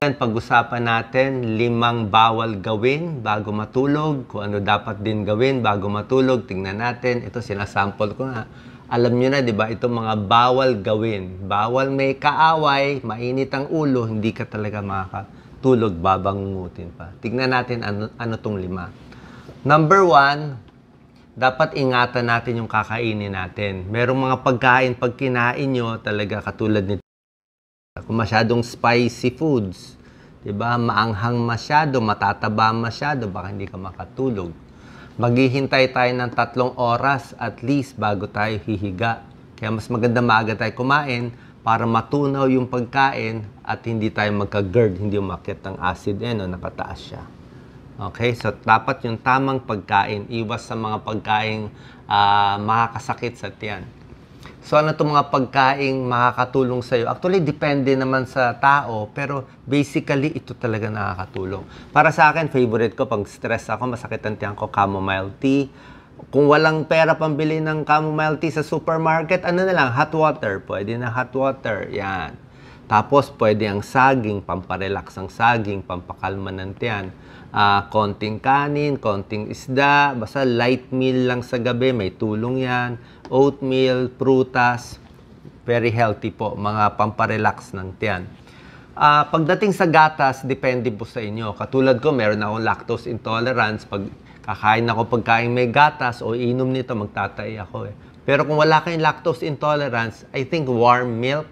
Pag-usapan natin 5 bawal gawin bago matulog, kung ano dapat din gawin bago matulog. Tingnan natin. Ito sinasample ko nga. Alam nyo na, di ba? Itong mga bawal gawin. Bawal may kaaway, mainit ang ulo, hindi ka talaga makakatulog, babangungutin pa. Tingnan natin ano tong 5. Number 1, dapat ingatan natin yung kakainin natin. Merong mga pagkain, pag kinain nyo, talaga katulad nito. Kung masyadong spicy foods, diba? Maanghang masyado, matataba masyado, baka hindi ka makatulog. Maghihintay tayo ng 3 oras at least bago tayo hihiga. Kaya mas maganda maaga tayo kumain para matunaw yung pagkain at hindi tayo magka-GERD, hindi umakyat ang acid, nakataas siya. Okay, so dapat yung tamang pagkain, iwas sa mga pagkaing makakasakit sa tiyan. So, ano itong mga pagkaing makakatulong sa'yo? Actually, depende naman sa tao, pero basically, ito talaga nakakatulong. Para sa akin, favorite ko, pag stress ako, masakit ang tiyan ko, chamomile tea. Kung walang pera pambili ng chamomile tea sa supermarket, ano na lang, hot water. Pwede na hot water, yan. Tapos, pwede ang saging, pamparelax ang saging, pampakalma ng tiyan. Konting kanin, konting isda, basta light meal lang sa gabi, may tulong yan. Oatmeal, prutas, very healthy po, mga pamparelax ng tiyan. Pagdating sa gatas, depende po sa inyo. Katulad ko, meron akong lactose intolerance. Pag kakain ako pagkain may gatas o inom nito, magtatay ako. Pero kung wala kayong lactose intolerance, I think warm milk,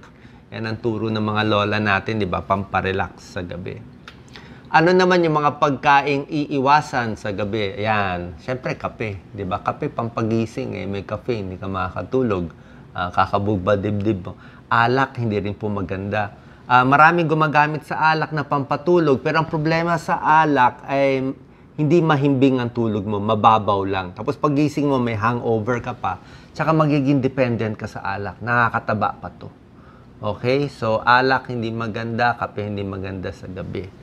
yan ang turo ng mga lola natin, di ba? Pamparelax sa gabi. Ano naman yung mga pagkaing iiwasan sa gabi? Ayan, syempre kape, 'di ba? Kape pampagising may caffeine, hindi ka makakatulog. Kakabugba dibdib mo. Alak hindi rin po maganda. Maraming gumagamit sa alak na pampatulog, pero ang problema sa alak ay hindi mahimbing ang tulog mo, mababaw lang. Tapos pagising mo may hangover ka pa, tsaka magiging dependent ka sa alak. Nakakataba pa 'to. Okay? So alak hindi maganda, kape hindi maganda sa gabi.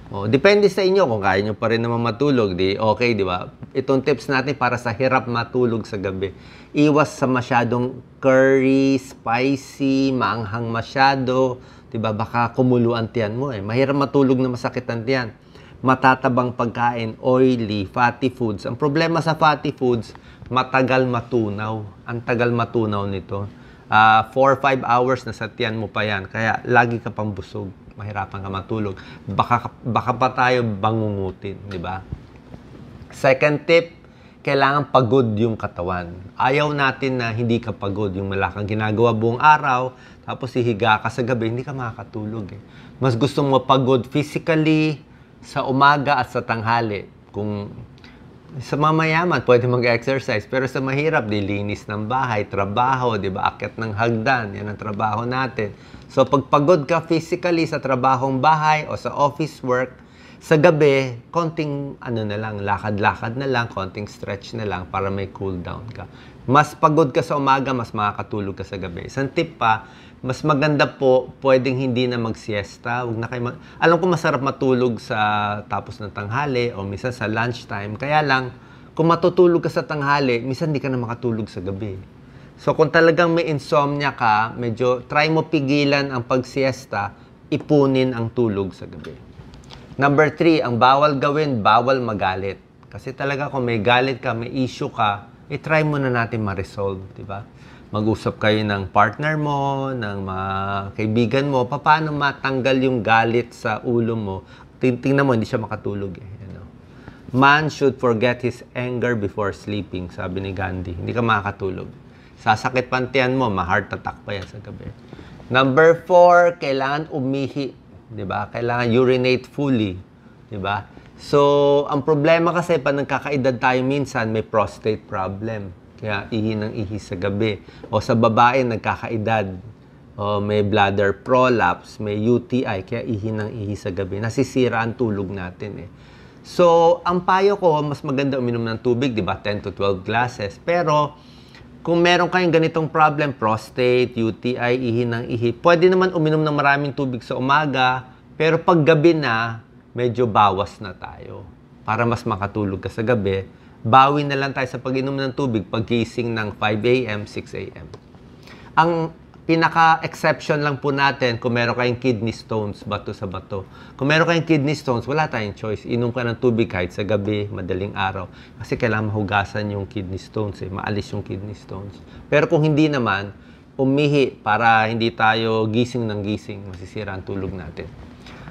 Depende sa inyo kung kaya nyo pa rin naman matulog, di okay, di ba? Itong tips natin para sa hirap matulog sa gabi. Iwas sa masyadong curry, spicy, maanghang masyado, di ba? Baka kumulo ang tiyan mo Mahirap matulog na masakit ang tiyan. Matatabang pagkain, oily, fatty foods. Ang problema sa fatty foods, matagal matunaw. Ang tagal matunaw nito. 4 or 5 hours na sa tiyan mo pa yan. Kaya lagi ka pang busog. Mahirapan ka matulog. Baka pa tayo bangungutin, di ba? Second tip, kailangan pagod yung katawan. Ayaw natin na hindi ka pagod. Yung wala kang ginagawa buong araw, tapos hihiga ka sa gabi, hindi ka makakatulog. Mas gusto mo pagod physically sa umaga at sa tanghali. Kung sa mamayaman, pwede mag-exercise. Pero sa mahirap, dilinis ng bahay, trabaho, di ba? Akyat ng hagdan, yan ang trabaho natin. So, pag pagod ka physically sa trabahong bahay o sa office work, sa gabi, konting lakad-lakad na lang, konting stretch na lang para may cool down ka. Mas pagod ka sa umaga, mas makakatulog ka sa gabi. Isang tip pa, mas maganda po, pwedeng hindi na mag-siesta. Alam ko masarap matulog sa tapos ng tanghali o minsan sa lunchtime. Kaya lang, kung matutulog ka sa tanghali, minsan hindi ka na makatulog sa gabi. So, kung talagang may insomnia ka, medyo try mo pigilan ang pag-siesta, ipunin ang tulog sa gabi. Number 3, ang bawal gawin, bawal magalit. Kasi talaga kung may galit ka, may issue ka, try mo na natin ma-resolve, di ba? Mag-usap kayo ng partner mo, ng mga kaibigan mo, paano matanggal yung galit sa ulo mo. Tingnan mo, hindi siya makatulog Man should forget his anger before sleeping, sabi ni Gandhi. Hindi ka makakatulog. Sasakit pantiyan mo, ma-heart attack pa yan sa gabi. Number 4, kailangan umihi. Diba? Kailangan urinate fully. Diba? So, ang problema kasi, pag nagkakaedad tayo minsan, may prostate problem. Kaya ihi ng ihi sa gabi. O sa babae, nagkakaedad. O may bladder prolapse, may UTI, kaya ihi ng ihi sa gabi. Nasisira ang tulog natin So, ang payo ko, mas maganda uminom ng tubig, diba? 10 to 12 glasses. Pero, kung meron kayong ganitong problem, prostate, UTI, ihi ng ihi, pwede naman uminom ng maraming tubig sa umaga, pero pag gabi na, medyo bawas na tayo. Para mas makatulog ka sa gabi, bawi na lang tayo sa pag-inom ng tubig, paggising ng 5 a.m., 6 a.m. Ang pinaka-exception lang po natin kung meron kayong kidney stones, bato sa bato. Kung meron kayong kidney stones, wala tayong choice. Inom ka ng tubig kahit sa gabi, madaling araw. Kasi kailangan mahugasan yung kidney stones, maalis yung kidney stones. Pero kung hindi naman, umihi para hindi tayo gising ng gising, masisira ang tulog natin.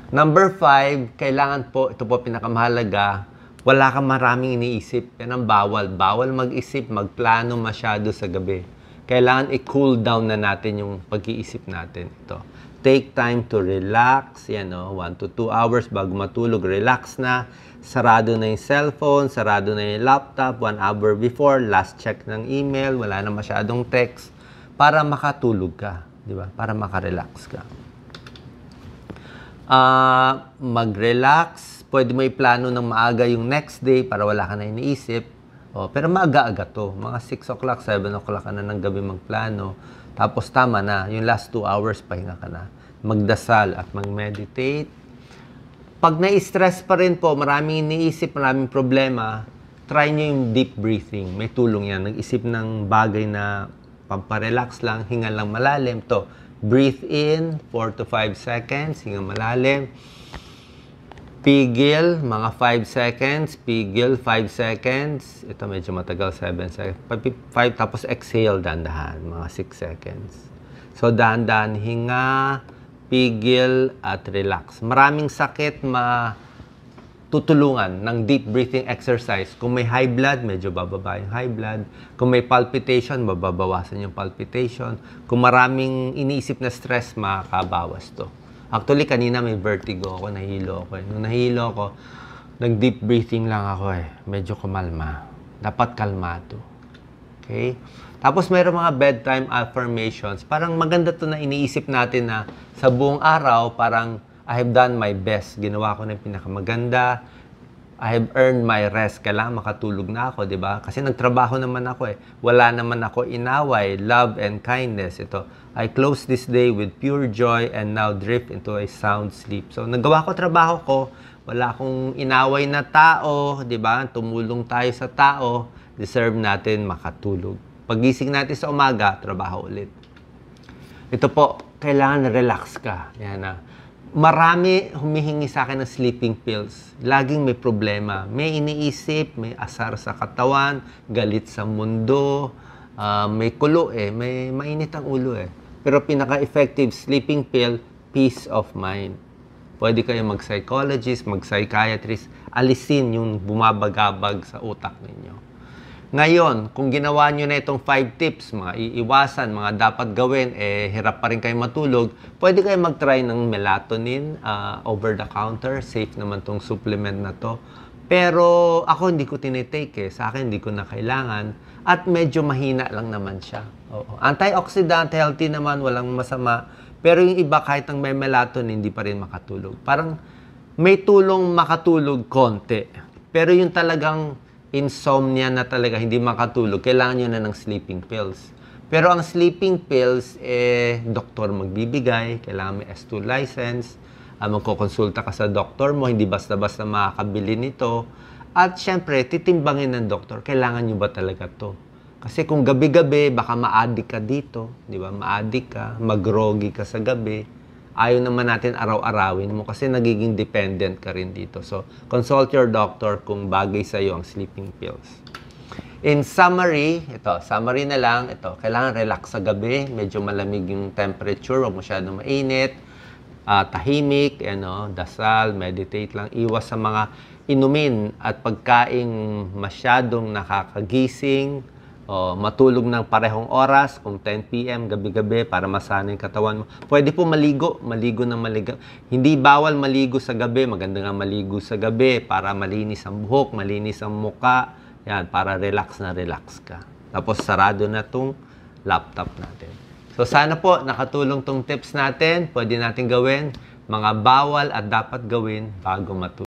Number 5, kailangan po, ito po pinakamahalaga, wala kang maraming iniisip. Yan ang bawal. Bawal mag-isip, magplano masyado sa gabi. Kailangan i-cool down na natin yung pag-iisip natin. Ito. Take time to relax. Yan, 1 to 2 hours bago matulog. Relax na. Sarado na yung cellphone, sarado na yung laptop. 1 hour before, last check ng email. Wala na masyadong text. Para makatulog ka. Di ba? Para makarelax ka. Mag-relax. Pwede mo i-plano ng maaga yung next day para wala ka na iniisip. Pero maaga-aga to. Mga 6 o'clock, 7 o'clock ka na ng gabi magplano. Tapos tama na. Yung last 2 hours, pahinga ka na. Magdasal at mag-meditate. Pag na-stress pa rin po, maraming iniisip, maraming problema, try nyo yung deep breathing. May tulong yan. Nag-isip ng bagay na pamparelax lang, hinga lang malalim. To, breathe in 4 to 5 seconds, hinga malalim. Pigil, mga 5 seconds. Pigil, 5 seconds. Ito medyo matagal, 7 seconds. 5, tapos exhale, dahan-dahan, mga 6 seconds. So, dahan-dahan, hinga, pigil, at relax. Maraming sakit matutulungan ng deep breathing exercise. Kung may high blood, medyo bababa yung high blood. Kung may palpitation, mababawasan yung palpitation. Kung maraming iniisip na stress, makakabawas to. Actually, kanina may vertigo ako, nahilo ako. Nung nahilo ako, nag-deep breathing lang ako Medyo kumalma. Dapat kalmado. Okay? Tapos mayroong mga bedtime affirmations. Parang maganda to na iniisip natin na sa buong araw, parang I have done my best. Ginawa ko na yung pinakamaganda. I have earned my rest. Kailangan makatulog na ako, di ba? Kasi nagtrabaho naman ako Wala naman ako inaway, love and kindness. Ito, I close this day with pure joy and now drift into a sound sleep. So, nagawa ko trabaho ko. Wala akong inaway na tao, di ba? Tumulong tayo sa tao. Deserve natin makatulog. Pagising natin sa umaga, trabaho ulit. Ito po, kailangan relax ka. Yan na. Marami humihingi sa akin ng sleeping pills. Laging may problema. May iniisip, may asar sa katawan, galit sa mundo, may kulo may mainit ang ulo Pero pinaka-effective sleeping pill, peace of mind. Pwede kayo mag-psychologist, mag-psychiatrist, alisin yung bumabagabag sa utak ninyo. Ngayon, kung ginawa nyo na itong 5 tips, mga iiwasan, mga dapat gawin, hirap pa rin kayo matulog, pwede kayo mag-try ng melatonin over the counter. Safe naman tong supplement na to. Pero ako hindi ko tinitake Sa akin hindi ko na kailangan. At medyo mahina lang naman siya. Antioxidant, healthy naman, walang masama. Pero yung iba kahit ang may melatonin, hindi pa rin makatulog. Parang may tulong makatulog konti. Pero yung talagang insomnia na talaga, hindi makatulog, kailangan nyo na ng sleeping pills. Pero ang sleeping pills, doktor magbibigay, kailangan may S2 license, magkukonsulta ka sa doktor mo, hindi basta-basta makakabili nito. At syempre, titimbangin ng doktor, kailangan nyo ba talaga to? Kasi kung gabi-gabi, baka ma-addict ka dito, di ba? Ma-addict ka, mag-groggy ka sa gabi. Ayaw naman natin araw-arawin mo kasi nagiging dependent ka rin dito. So, consult your doctor kung bagay sa iyo ang sleeping pills. In summary, summary na lang, kailangan relax sa gabi, medyo malamig yung temperature, huwag masyadong mainit, tahimik, dasal, meditate lang, iwas sa mga inumin at pagkaing masyadong nakakagising, matulog ng parehong oras, kung 10 p.m. gabi-gabi para masanay yung katawan mo. Pwede po maligo ng maligo. Hindi bawal maligo sa gabi, maganda nga maligo sa gabi para malinis ang buhok, malinis ang muka, yan, para relax na relax ka. Tapos sarado na tong laptop natin. So sana po nakatulong tong tips natin, pwede natin gawin, mga bawal at dapat gawin bago matulog.